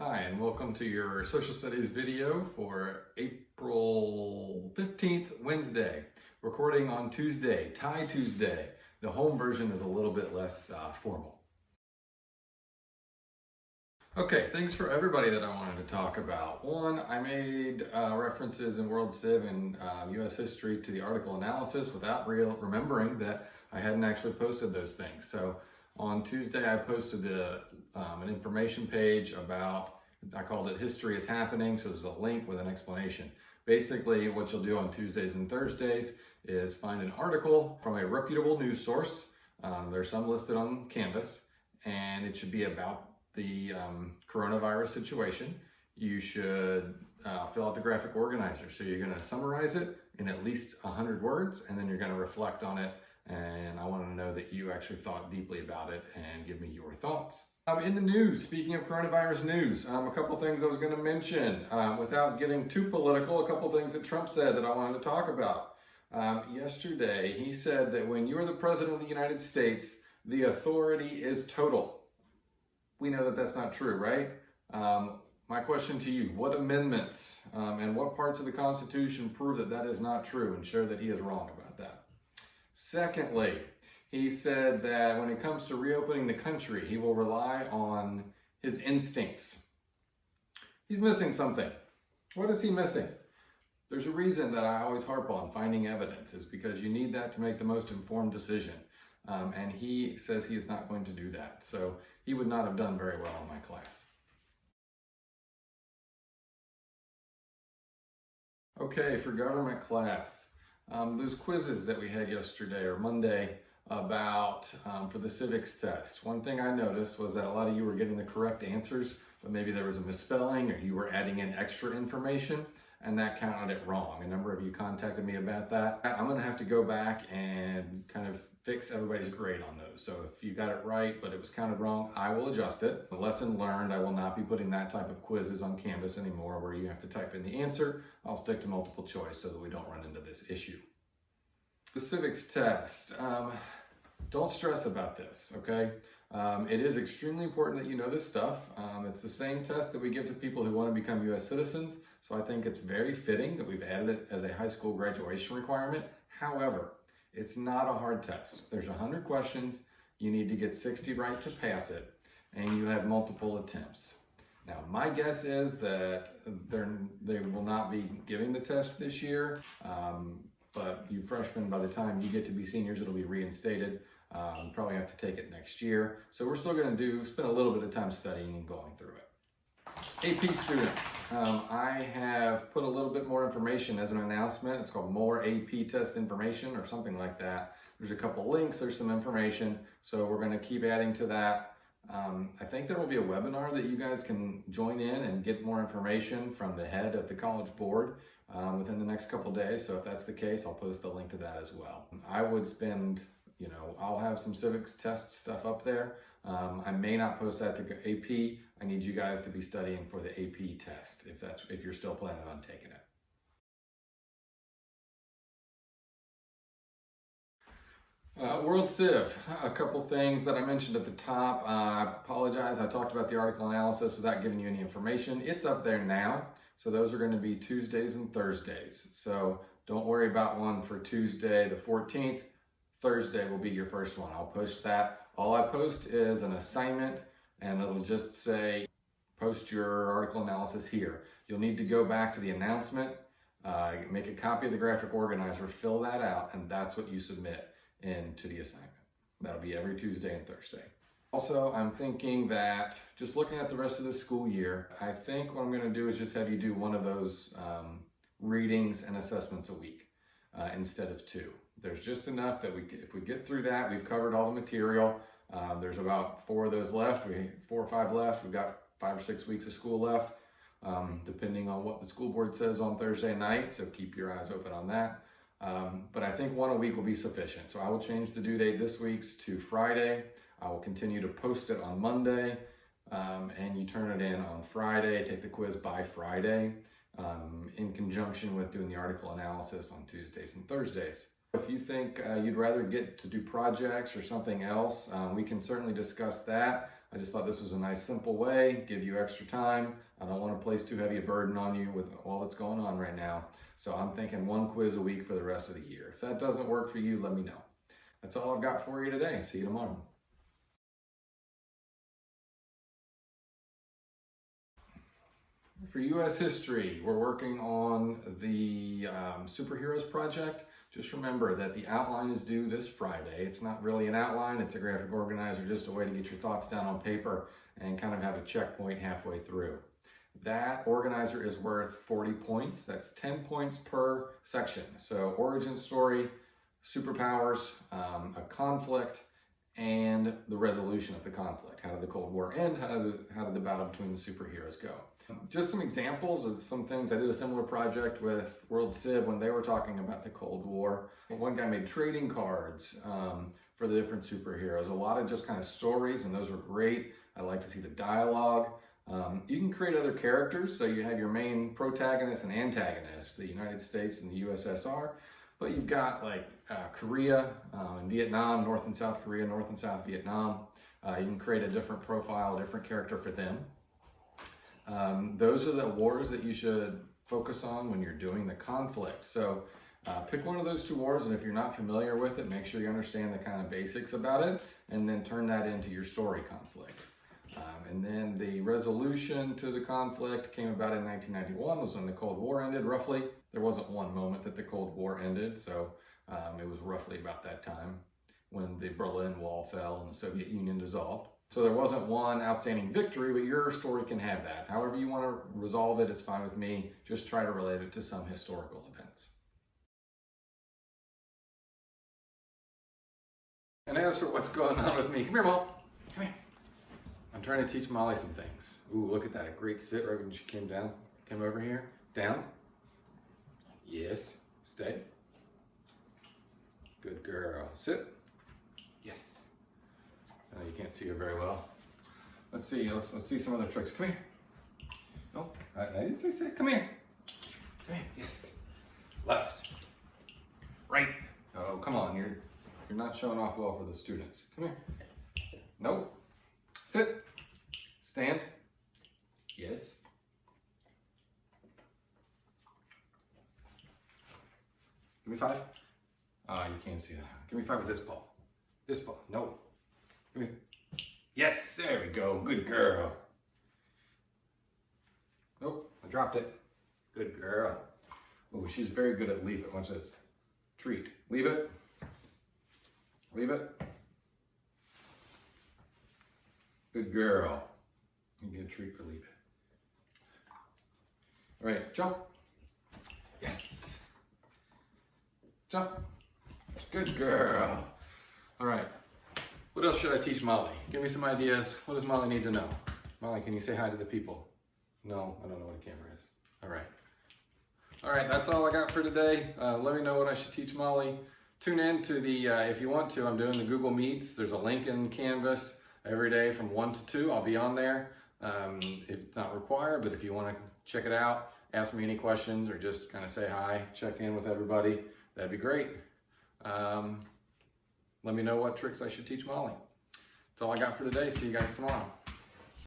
Hi, and welcome to your social studies video for April 15th, Wednesday. Recording on Tuesday, Tie Tuesday. The home version is a little bit less formal. Okay, things for everybody that I wanted to talk about. One, I made references in World Civ and US history to the article analysis without remembering that I hadn't actually posted those things. So on Tuesday, I posted an information page about, I called it History is Happening. So there's a link with an explanation. Basically, what you'll do on Tuesdays and Thursdays is find an article from a reputable news source. There's some listed on Canvas, and it should be about the coronavirus situation. You should fill out the graphic organizer. So you're going to summarize it in at least 100 words, and then you're going to reflect on it. And I want to know that you actually thought deeply about it and give me your thoughts. In the news, speaking of coronavirus news, a couple things I was going to mention without getting too political, a couple things that Trump said that I wanted to talk about. Yesterday, he said that when you're the president of the United States, the authority is total. We know that that's not true, right? My question to you, what amendments and what parts of the Constitution prove that that is not true and show that he is wrong about that? Secondly, he said that when it comes to reopening the country, he will rely on his instincts. He's missing something. What is he missing? There's a reason that I always harp on finding evidence, is because you need that to make the most informed decision. And he says he is not going to do that. So he would not have done very well in my class. Okay, for government class, those quizzes that we had yesterday or Monday about for the civics test. One thing I noticed was that a lot of you were getting the correct answers, but maybe there was a misspelling or you were adding in extra information, and that counted it wrong. A number of you contacted me about that. I'm going to have to go back and kind of fix everybody's grade on those. So if you got it right, but it was counted wrong, I will adjust it. The lesson learned, I will not be putting that type of quizzes on Canvas anymore where you have to type in the answer. I'll stick to multiple choice so that we don't run into this issue. The civics test, don't stress about this, okay? It is extremely important that you know this stuff. It's the same test that we give to people who want to become US citizens. So I think it's very fitting that we've added it as a high school graduation requirement. However, it's not a hard test. There's 100 questions. You need to get 60 right to pass it, and you have multiple attempts. Now, my guess is that they will not be giving the test this year, but you freshmen, by the time you get to be seniors, it'll be reinstated. Probably have to take it next year. So we're still going to spend a little bit of time studying and going through it. AP students, I have put a little bit more information as an announcement. It's called More AP Test Information or something like that. There's a couple links, there's some information. So we're going to keep adding to that. I think there will be a webinar that you guys can join in and get more information from the head of the College Board within the next couple days. So if that's the case, I'll post a link to that as well. I would spend, I'll have some civics test stuff up there. I may not post that to AP. I need you guys to be studying for the AP test if you're still planning on taking it. World Civ, a couple things that I mentioned at the top. I apologize, I talked about the article analysis without giving you any information. It's up there now, so those are going to be Tuesdays and Thursdays. So don't worry about one for Tuesday the 14th. Thursday will be your first one. I'll post that. All I post is an assignment, and it'll just say, post your article analysis here. You'll need to go back to the announcement, make a copy of the graphic organizer, fill that out, and that's what you submit into the assignment. That'll be every Tuesday and Thursday. Also, I'm thinking that just looking at the rest of the school year, I think what I'm going to do is just have you do one of those readings and assessments a week instead of two. There's just enough that if we get through that, we've covered all the material. There's about 4 of those left, 4 or 5 left. We've got 5 or 6 weeks of school left, depending on what the school board says on Thursday night. So keep your eyes open on that. But I think 1 a week will be sufficient. So I will change the due date this week's to Friday. I will continue to post it on Monday, and you turn it in on Friday. Take the quiz by Friday, in conjunction with doing the article analysis on Tuesdays and Thursdays. If you think you'd rather get to do projects or something else, we can certainly discuss that. I just thought this was a nice, simple way, give you extra time. I don't want to place too heavy a burden on you with all that's going on right now. So I'm thinking 1 quiz a week for the rest of the year. If that doesn't work for you, let me know. That's all I've got for you today. See you tomorrow. For U.S. history, we're working on the Superheroes project. Just remember that the outline is due this Friday. It's not really an outline, it's a graphic organizer, just a way to get your thoughts down on paper and kind of have a checkpoint halfway through. That organizer is worth 40 points. That's 10 points per section. So origin story, superpowers, a conflict, and the resolution of the conflict. How did the Cold War end? How did the battle between the superheroes go? Just some examples of some things. I did a similar project with World Civ when they were talking about the Cold War. One guy made trading cards for the different superheroes. A lot of just kind of stories, and those were great. I like to see the dialogue. You can create other characters, so you have your main protagonist and antagonist, the United States and the USSR, but you've got like Korea and Vietnam, North and South Korea, North and South Vietnam. You can create a different profile, a different character for them. Those are the wars that you should focus on when you're doing the conflict. So pick one of those 2 wars, and if you're not familiar with it, make sure you understand the kind of basics about it, and then turn that into your story conflict. And then the resolution to the conflict came about in 1991, was when the Cold War ended, roughly. There wasn't one moment that the Cold War ended, so it was roughly about that time when the Berlin Wall fell and the Soviet Union dissolved. So there wasn't one outstanding victory, but your story can have that. However you want to resolve it, it's fine with me. Just try to relate it to some historical events. And as for what's going on with me, come here, Molly. Come here. I'm trying to teach Molly some things. Ooh, look at that. A great sit right when she came down. Came over here. Down. Yes. Stay. Good girl. Sit. Yes. You can't see her very well. Let's see. Let's see some other tricks. Come here. No, I didn't say sit. Come here. Come here. Yes. Left. Right. Oh, come on. You're not showing off well for the students. Come here. Nope. Sit. Stand. Yes. Give me 5. You can't see that. Give me 5 with this ball. This ball. No. Give me. Yes, there we go. Good girl. Nope, I dropped it. Good girl. Oh, she's very good at leave it. Watch this. Treat. Leave it. Leave it. Good girl. You get a treat for leave it. All right, jump. Yes. Jump. Good girl. All right. What else should I teach Molly? Give me some ideas. What does Molly need to know? Molly, can you say hi to the people? No, I don't know what a camera is. All right. All right, that's all I got for today. Let me know what I should teach Molly. Tune in to the, if you want to, I'm doing the Google Meets. There's a link in Canvas every day from 1 to 2. I'll be on there. It's not required, but if you want to check it out, ask me any questions or just kind of say hi, check in with everybody, that'd be great. Let me know what tricks I should teach Molly. That's all I got for today. See you guys tomorrow.